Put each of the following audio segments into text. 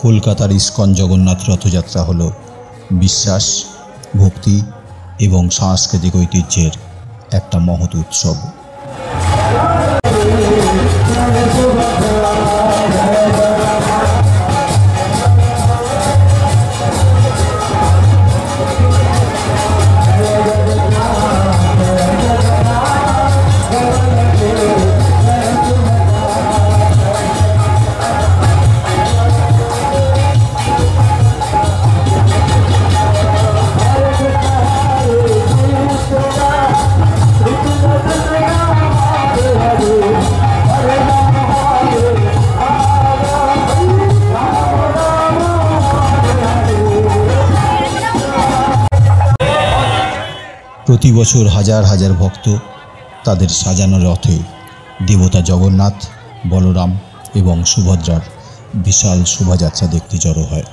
কলকাতার ইস্কন জগন্নাথ রথযাত্রা হল বিশ্বাস, ভক্তি এবং সাংস্কৃতিক ঐতিহ্যের একটা মহৎ উৎসব। প্রতি বছর হাজার হাজার ভক্ত তাদের সাজানো রথে দেবতা জগন্নাথ, বলরাম এবং সুভদ্রার বিশাল শোভাযাত্রা দেখতে জড়ো হয়।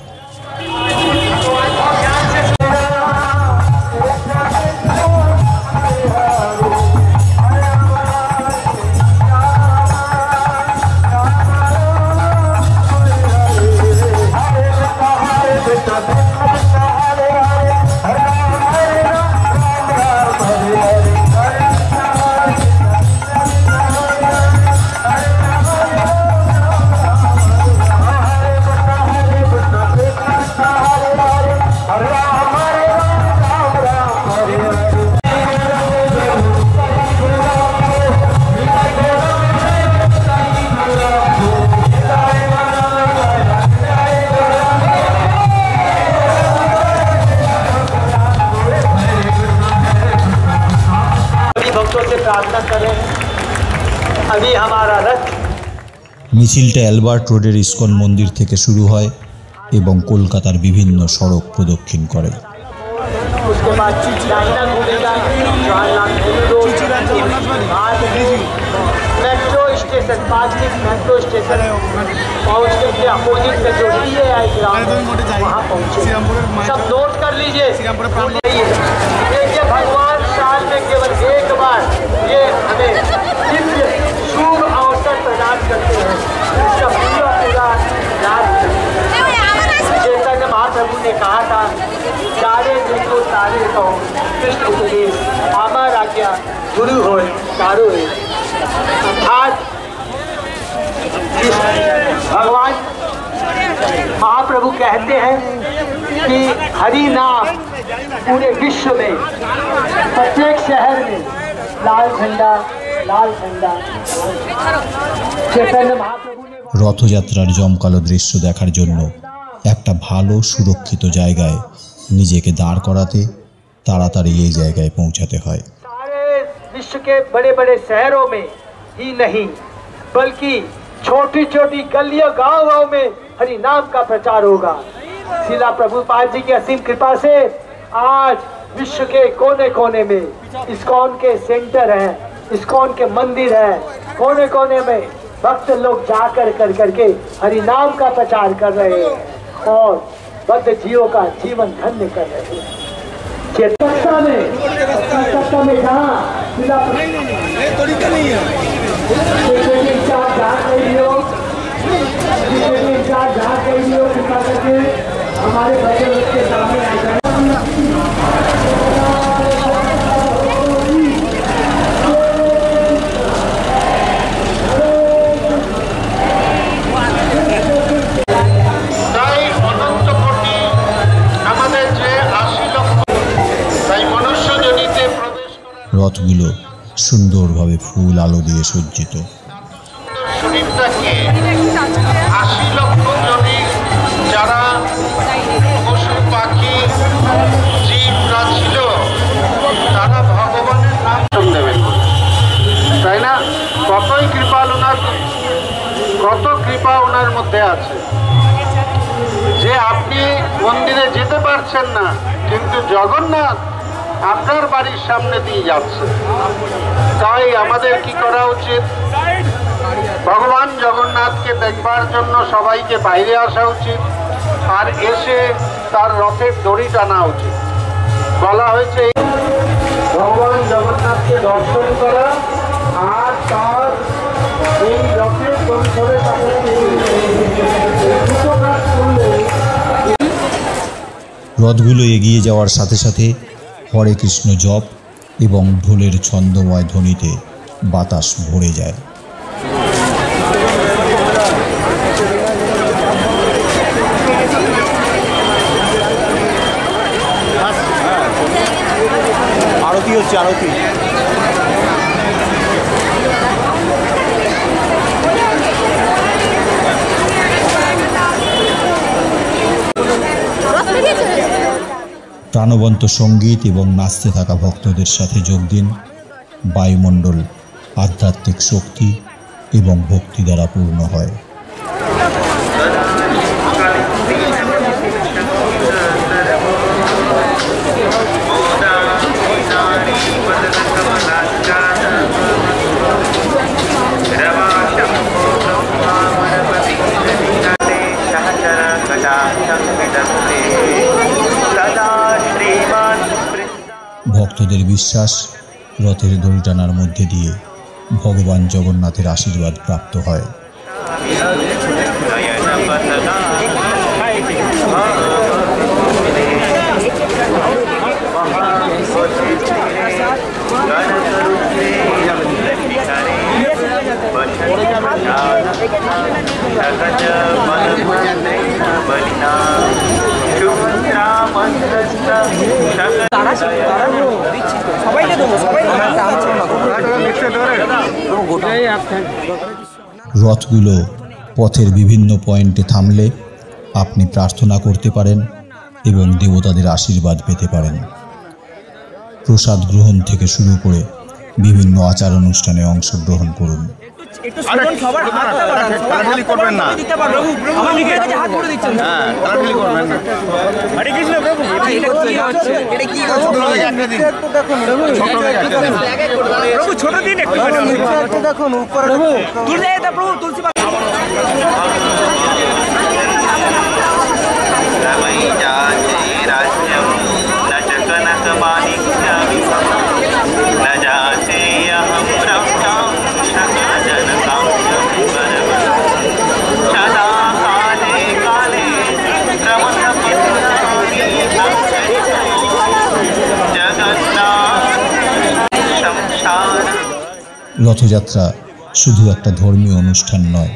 प्रार्थना करें। अभी हमारा रथ মিছিলটা অ্যালবার্ট রোডের ইস্কন মন্দির থেকে শুরু হয় এবং কলকাতার বিভিন্ন সড়ক প্রদক্ষিণ করে। उसके बाद चाइना घूमेगा, metro station, parking metro station पहुँचने के अपोजिट में जो DAI ग्राउंड वहाँ पहुँचे। सब नोट कर लीजिए। देखिए भगवान साल में केवल एक बार ये हमें दिव्य शुभ अवसर प्रदान करते हैं। इसका पूरा पूरा याद चैतन्य महाप्रभु ने कहा था, सारे देखो सारे कहो कृष्ण उपदेश, आमा आज्ञा गुरु हो चारो। अर्थात भगवान महाप्रभु कहते हैं कि हरि नाम पूरे विश्व में प्रत्येक शहर में लाल झंडा लाल झंडा। चैतन्य महाप्रभु ने রথযাত্রার জমকালো দৃশ্য দেখার জন্য একটা ভালো সুরক্ষিত জায়গায় নিজেকে দাঁড় করাতে তাড়াতাড়ি এই জায়গায় পৌঁছাতে হয়। सारे विश्व के बड़े बड़े शहरों में ही नहीं बल्कि छोटी छोटी गलियों गाँव में हरि नाम का प्रचार होगा। शिला प्रभुपाद जी की असीम कृपा से आज विश्व के कोने कोने में इस्कॉन के सेंटर हैं, इस्कॉन के मंदिर हैं, कोने कोने में भक्त लोग जाकर कर करके हरि नाम का प्रचार कर रहे हैं और बद्ध जीवों का जीवन धन्य कर रहे हैं। चेतकता में कहा हमारे बड़े के सामने आ जाए। রথগুলো সুন্দরভাবে ফুল আলো দিয়ে সজ্জিত। শরীরটাকে ৮০ লক্ষ জনের যারা পশু পাখি জীবরা ছিল তারা ভগবানের নাম নেবেন, তাই না? কতই কৃপা ওনার, কত কৃপা ওনার মধ্যে আছে যে আপনি মন্দিরে যেতে পারছেন না কিন্তু জগন্নাথ আপনার বাড়ির সামনে দিয়ে যাচ্ছে। তাই আমাদের কি করা উচিত? ভগবান জগন্নাথকে দেখবার জন্য সবাইকে বাইরে আসা উচিত আর এসে তার রথের দড়ি টানা উচিত। বলা হয়েছে ভগবান জগন্নাথকে দর্শন করা আর তার এই রথের দড়ি ধরে তাকে দুটো কাজ করলে রথগুলো এগিয়ে যাওয়ার সাথে সাথে হরে কৃষ্ণ জপ এবং ঢোলের ছন্দময় ধ্বনিতে বাতাস ভরে যায়। আরতি হচ্ছে, আরতি। প্রাণবন্ত সঙ্গীত এবং নাচতে থাকা ভক্তদের সাথে যোগ দিন। বায়ুমণ্ডল আধ্যাত্মিক শক্তি এবং ভক্তি দ্বারা পূর্ণ হয়। ভক্তদের বিশ্বাস, রথের দড়ি টানার মধ্যে দিয়ে ভগবান জগন্নাথের আশীর্বাদ প্রাপ্ত হয়। রথগুলো পথের বিভিন্ন পয়েন্টে থামলে আপনি প্রার্থনা করতে পারেন এবং দেবতাদের আশীর্বাদ পেতে পারেন। প্রসাদ গ্রহণ থেকে শুরু করে বিভিন্ন আচার অনুষ্ঠানে অংশগ্রহণ করুন। রথযাত্রা শুধু একটা ধর্মীয় অনুষ্ঠান নয়,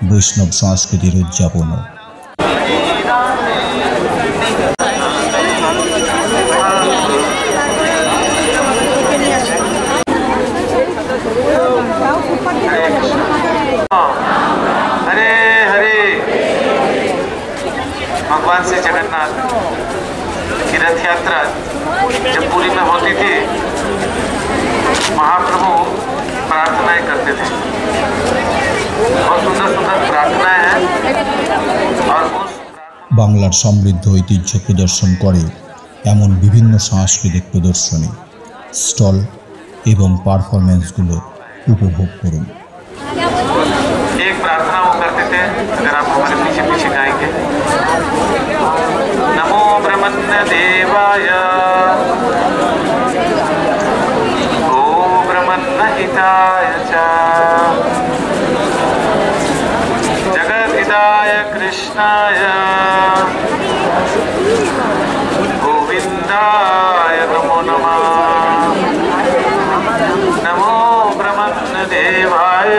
বৈষ্ণব সংস্কৃতির উদযাপনও। हरे हरे। भगवान श्री जगन्नाथ की रथ यात्रा जब पुरी में होती थी, महाप्रभु प्रार्थनाएं करते थे। बहुत सुंदर सुंदर प्रार्थनाएं हैं और उस বাংলার সমৃদ্ধ ঐতিহ্য প্রদর্শন করে এমন বিভিন্ন সাংস্কৃতিক প্রদর্শনী, স্টল এবং পারফরমেন্সগুলো উপভোগ করুন। एक प्रार्थना वो करते थे, अगर आप हमारे पीछे पीछे गाएंगे, नमो ब्रह्मण्य देवाय गो ब्रह्मण्य हिताय च जगत हिताय कृष्णाय गोविंदाय नमो नमः। नमो ब्रह्मण्य देवाय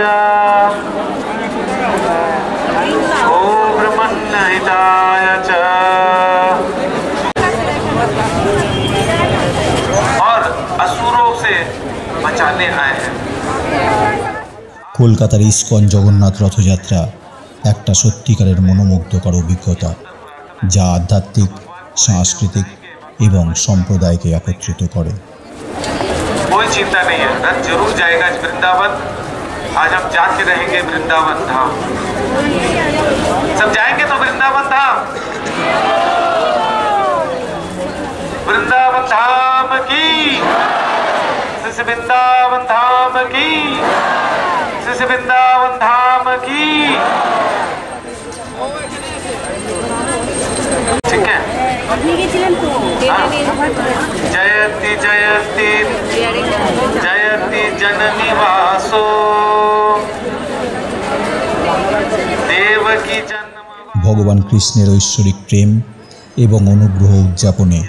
गो ब्रह्मण्य हिताय च। और असुरों से बचाने आए हैं। কলকাতার ইস্কন জগন্নাথ রথযাত্রা একটা সত্যিকারের মনোমুগ্ধকর অভিজ্ঞতা, যা আধ্যাত্মিক, সাংস্কৃতিক এবং সম্প্রদায়কে একত্রিত করে। कोई चिंता नहीं है, रथ जरूर जाएगा वृंदावन। आज हम जाके रहेंगे वृंदावन धाम। सब जाएंगे तो वृंदावन धाम। वृंदावन धाम की, वृंदावन धाम की, वृंदावन धाम की। ठीक है। जयति जयति जयति जननी वासो देवकी जन्म। ভগবান কৃষ্ণের ঐশ্বরিক প্রেম এবং অনুগ্রহ উদযাপনে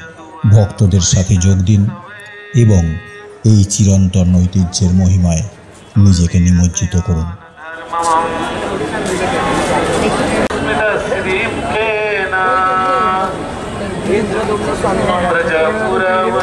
ভক্তদের সাথে যোগ দিন এবং এই চিরন্তন ঐতিহ্যের মহিমায় নিজেকে নিমজ্জিত করুন। प्रजापुरवासिनी